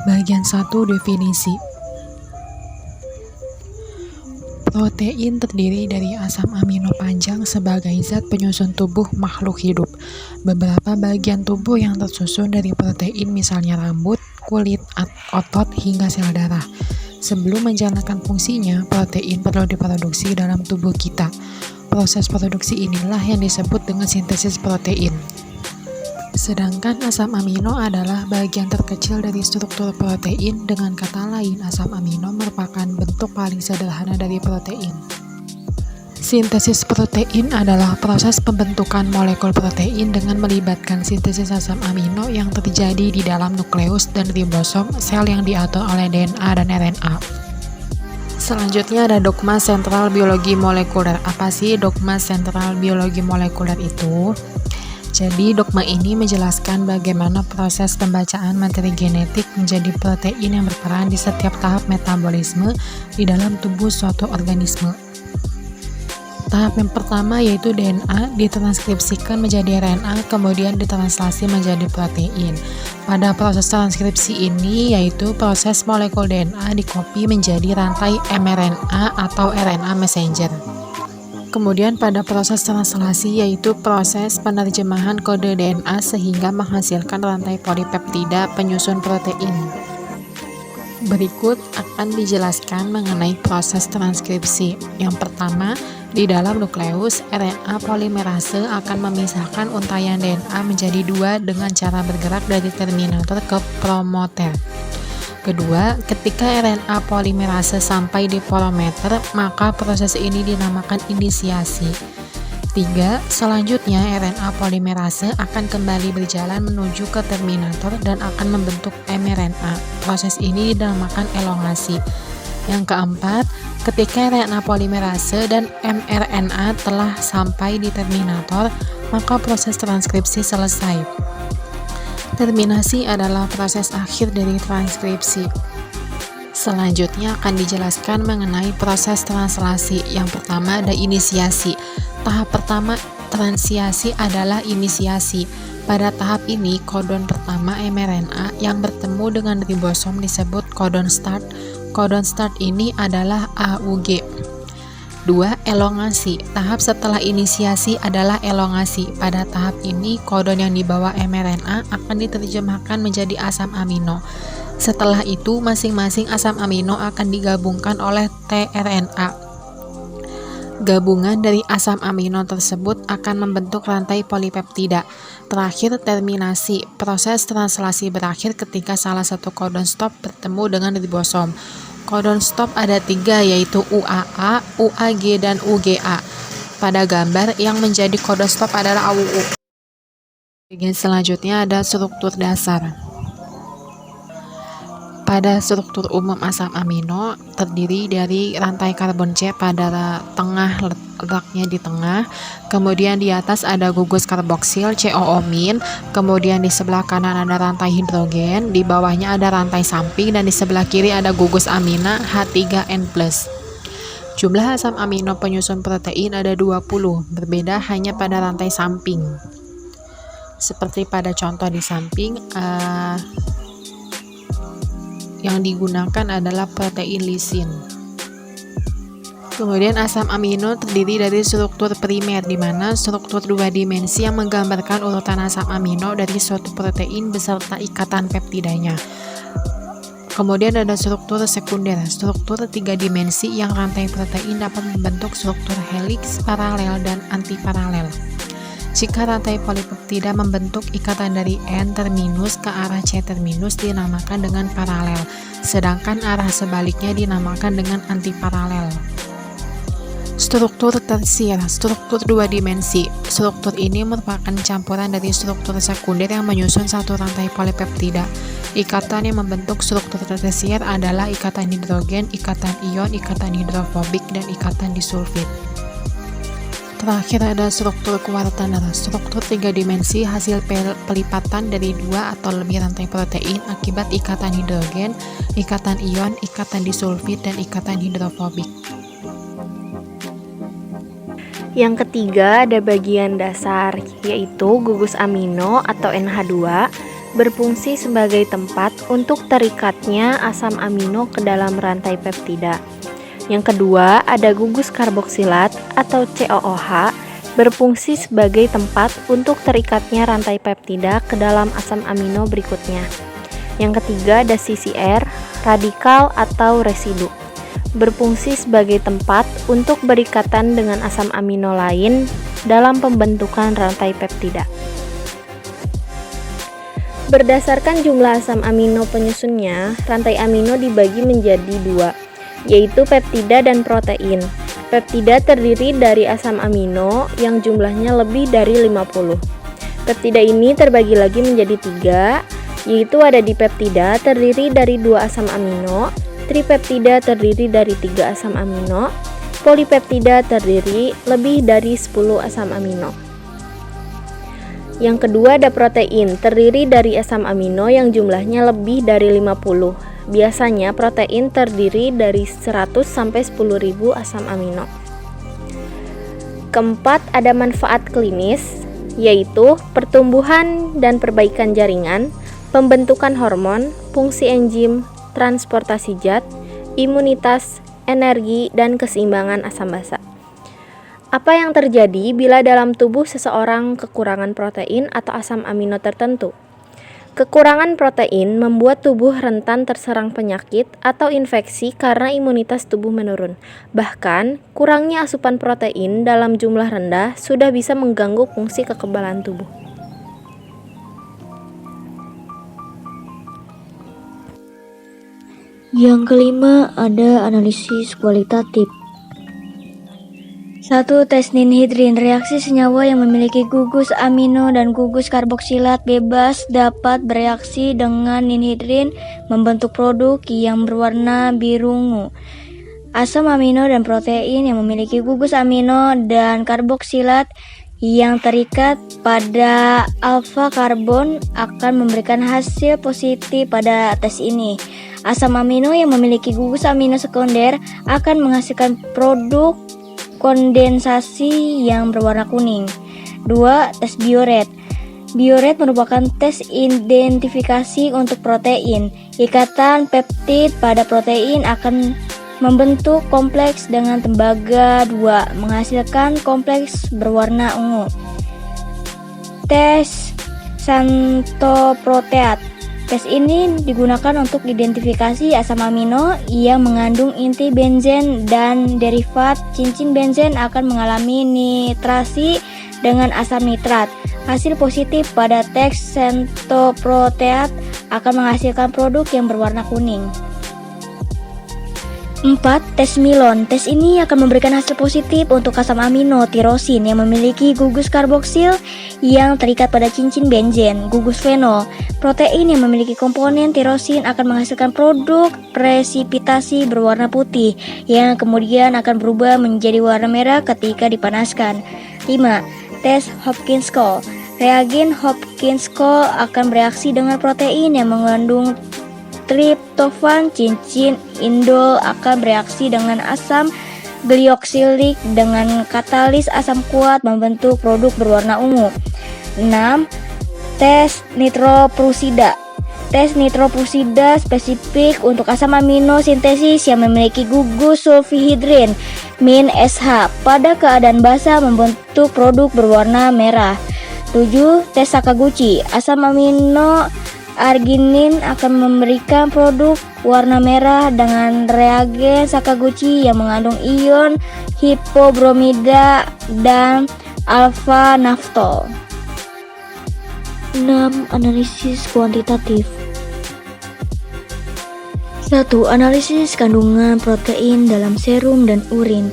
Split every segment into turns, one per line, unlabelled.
Bagian 1 definisi. Protein terdiri dari asam amino panjang sebagai zat penyusun tubuh makhluk hidup. Beberapa bagian tubuh yang tersusun dari protein misalnya rambut, kulit, otot, hingga sel darah. Sebelum menjalankan fungsinya, protein perlu diproduksi dalam tubuh kita. Proses produksi inilah yang disebut dengan sintesis protein. Sedangkan asam amino adalah bagian terkecil dari struktur protein. Dengan kata lain, asam amino merupakan bentuk paling sederhana dari protein. Sintesis protein adalah proses pembentukan molekul protein dengan melibatkan sintesis asam amino yang terjadi di dalam nukleus dan ribosom sel yang diatur oleh DNA dan RNA. Selanjutnya ada dogma sentral biologi molekuler. Apa sih dogma sentral biologi molekuler itu? Jadi, dogma ini menjelaskan bagaimana proses pembacaan materi genetik menjadi protein yang berperan di setiap tahap metabolisme di dalam tubuh suatu organisme. Tahap yang pertama yaitu DNA ditranskripsikan menjadi RNA, kemudian ditranslasi menjadi protein. Pada proses transkripsi ini yaitu proses molekul DNA dikopi menjadi rantai mRNA atau RNA messenger. Kemudian pada proses translasi yaitu proses penerjemahan kode DNA sehingga menghasilkan rantai polipeptida penyusun protein. Berikut akan dijelaskan mengenai proses transkripsi. Yang pertama, di dalam nukleus, RNA polimerase akan memisahkan untayan DNA menjadi dua dengan cara bergerak dari terminator ke promoter. Kedua, ketika RNA polimerase sampai di promoter, maka proses ini dinamakan inisiasi. 3. Selanjutnya, RNA polimerase akan kembali berjalan menuju ke terminator dan akan membentuk mRNA. Proses ini dinamakan elongasi. Yang keempat, ketika RNA polimerase dan mRNA telah sampai di terminator, maka proses transkripsi selesai. Terminasi adalah proses akhir dari transkripsi. Selanjutnya akan dijelaskan mengenai proses translasi. Yang pertama ada inisiasi. Tahap pertama transiasi adalah inisiasi. Pada tahap ini, kodon pertama mRNA yang bertemu dengan ribosom disebut kodon start. Kodon start ini adalah AUG. 2. Elongasi. Tahap setelah inisiasi adalah elongasi. Pada tahap ini, kodon yang dibawa mRNA akan diterjemahkan menjadi asam amino. Setelah itu, masing-masing asam amino akan digabungkan oleh tRNA. Gabungan dari asam amino tersebut akan membentuk rantai polipeptida. Terakhir, terminasi. Proses translasi berakhir ketika salah satu kodon stop bertemu dengan ribosom. Kodon stop ada 3 yaitu UAA, UAG, dan UGA. Pada gambar yang menjadi kodon stop adalah AUU. Bagian selanjutnya ada struktur dasar. Pada struktur umum asam amino terdiri dari rantai karbon C pada tengah, letaknya di tengah, kemudian di atas ada gugus karboksil COO-, kemudian di sebelah kanan ada rantai hidrogen, di bawahnya ada rantai samping, dan di sebelah kiri ada gugus amina H3N+. Jumlah asam amino penyusun protein ada 20, berbeda hanya pada rantai samping. Seperti pada contoh di samping, yang digunakan adalah protein lisin. Kemudian asam amino terdiri dari struktur primer, di mana struktur 2 dimensi yang menggambarkan urutan asam amino dari suatu protein beserta ikatan peptidanya. Kemudian ada struktur sekunder, struktur 3 dimensi yang rantai protein dapat membentuk struktur heliks, paralel, dan antiparalel. Jika rantai polipeptida membentuk ikatan dari N terminus ke arah C terminus dinamakan dengan paralel, sedangkan arah sebaliknya dinamakan dengan antiparalel. Struktur tersier, struktur 2 dimensi. Struktur ini merupakan campuran dari struktur sekunder yang menyusun satu rantai polipeptida. Ikatan yang membentuk struktur tersier adalah ikatan hidrogen, ikatan ion, ikatan hidrofobik, dan ikatan disulfid. Terakhir ada struktur kuartaner, struktur 3 dimensi hasil pelipatan dari 2 atau lebih rantai protein akibat ikatan hidrogen, ikatan ion, ikatan disulfid, dan ikatan hidrofobik.
Yang ketiga ada bagian dasar, yaitu gugus amino atau NH2, berfungsi sebagai tempat untuk terikatnya asam amino ke dalam rantai peptida. Yang kedua, ada gugus karboksilat atau COOH, berfungsi sebagai tempat untuk terikatnya rantai peptida ke dalam asam amino berikutnya. Yang ketiga, ada CCR, radikal atau residu, berfungsi sebagai tempat untuk berikatan dengan asam amino lain dalam pembentukan rantai peptida. Berdasarkan jumlah asam amino penyusunnya, rantai amino dibagi menjadi dua, yaitu peptida dan protein. Peptida terdiri dari asam amino yang jumlahnya lebih dari 50. Peptida ini terbagi lagi menjadi tiga, yaitu ada dipeptida terdiri dari 2 asam amino, tripeptida terdiri dari 3 asam amino, polipeptida terdiri lebih dari 10 asam amino. Yang kedua ada protein, terdiri dari asam amino yang jumlahnya lebih dari 50. Biasanya protein terdiri dari 100 sampai 10.000 asam amino. Keempat, ada manfaat klinis, yaitu pertumbuhan dan perbaikan jaringan, pembentukan hormon, fungsi enzim, transportasi zat, imunitas, energi, dan keseimbangan asam basa. Apa yang terjadi bila dalam tubuh seseorang kekurangan protein atau asam amino tertentu? Kekurangan protein membuat tubuh rentan terserang penyakit atau infeksi karena imunitas tubuh menurun. Bahkan, kurangnya asupan protein dalam jumlah rendah sudah bisa mengganggu fungsi kekebalan tubuh.
Yang kelima, ada analisis kualitatif. 1. Tes ninhidrin. Reaksi senyawa yang memiliki gugus amino dan gugus karboksilat bebas dapat bereaksi dengan ninhidrin membentuk produk yang berwarna biru ungu. Asam amino dan protein yang memiliki gugus amino dan karboksilat yang terikat pada alfa karbon akan memberikan hasil positif pada tes ini. Asam amino yang memiliki gugus amino sekunder akan menghasilkan produk kondensasi yang berwarna kuning. 2. Tes bioret. Bioret merupakan tes identifikasi untuk protein. Ikatan peptid pada protein akan membentuk kompleks dengan tembaga 2, menghasilkan kompleks berwarna ungu. Tes xanthoproteat. Tes ini digunakan untuk identifikasi asam amino yang mengandung inti benzen dan derivat cincin benzen akan mengalami nitrasi dengan asam nitrat. Hasil positif pada tes xanthoproteat akan menghasilkan produk yang berwarna kuning. 4. Tes Milon. Tes ini akan memberikan hasil positif untuk asam amino tirosin yang memiliki gugus karboksil yang terikat pada cincin benzen. Gugus fenol. Protein yang memiliki komponen tirosin akan menghasilkan produk presipitasi berwarna putih yang kemudian akan berubah menjadi warna merah ketika dipanaskan. 5. Tes Hopkins-Cole. Reagen Hopkins-Cole akan bereaksi dengan protein yang mengandung triptofan. Cincin indol akan bereaksi dengan asam glioksilik dengan katalis asam kuat membentuk produk berwarna ungu. 6. Tes nitroprussida. Tes nitroprussida spesifik untuk asam amino sintesis yang memiliki gugus sulfihidrin -SH pada keadaan basah membentuk produk berwarna merah. 7. Tes Sakaguchi. Asam amino arginin akan memberikan produk warna merah dengan reagen Sakaguchi yang mengandung ion hipobromida dan alfa naftol. 6. Analisis kuantitatif. 1. Analisis kandungan protein dalam serum dan urin.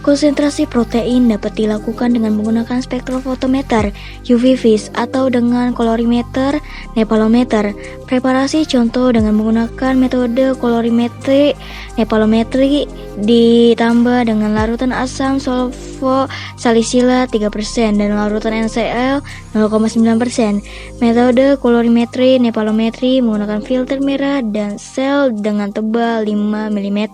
Konsentrasi protein dapat dilakukan dengan menggunakan spektrofotometer, UV vis, atau dengan kolorimeter, nepalometer. Preparasi contoh dengan menggunakan metode kolorimetri, nepalometri ditambah dengan larutan asam sulfosalisilat 3% dan larutan NaCl 0,9%. Metode kolorimetri, nepalometri menggunakan filter merah dan sel dengan tebal 5 mm.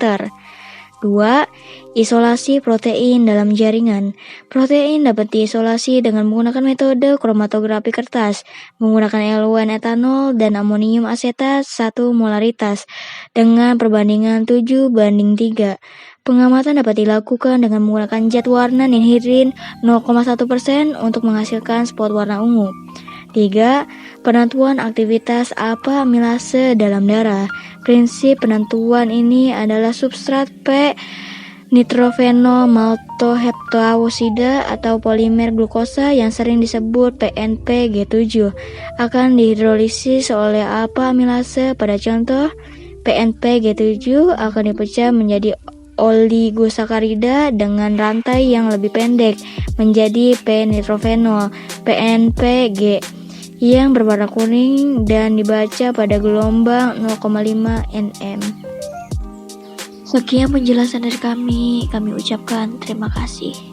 2. Isolasi protein dalam jaringan. Protein dapat diisolasi dengan menggunakan metode kromatografi kertas, menggunakan eluen etanol dan amonium asetat 1 molaritas dengan perbandingan 7:3. Pengamatan dapat dilakukan dengan menggunakan zat warna ninhidrin 0,1% untuk menghasilkan spot warna ungu. 3. Penentuan aktivitas alpha amilase dalam darah. Prinsip penentuan ini adalah substrat P nitrophenol maltoheptaosida atau polimer glukosa yang sering disebut PNPG7 akan dihidrolisis oleh alpha amilase. Pada contoh, PNPG7 akan dipecah menjadi oligosakarida dengan rantai yang lebih pendek menjadi P-nitrophenol PNPG yang berwarna kuning dan dibaca pada gelombang 0,5 nm. Sekian penjelasan dari kami ucapkan terima kasih.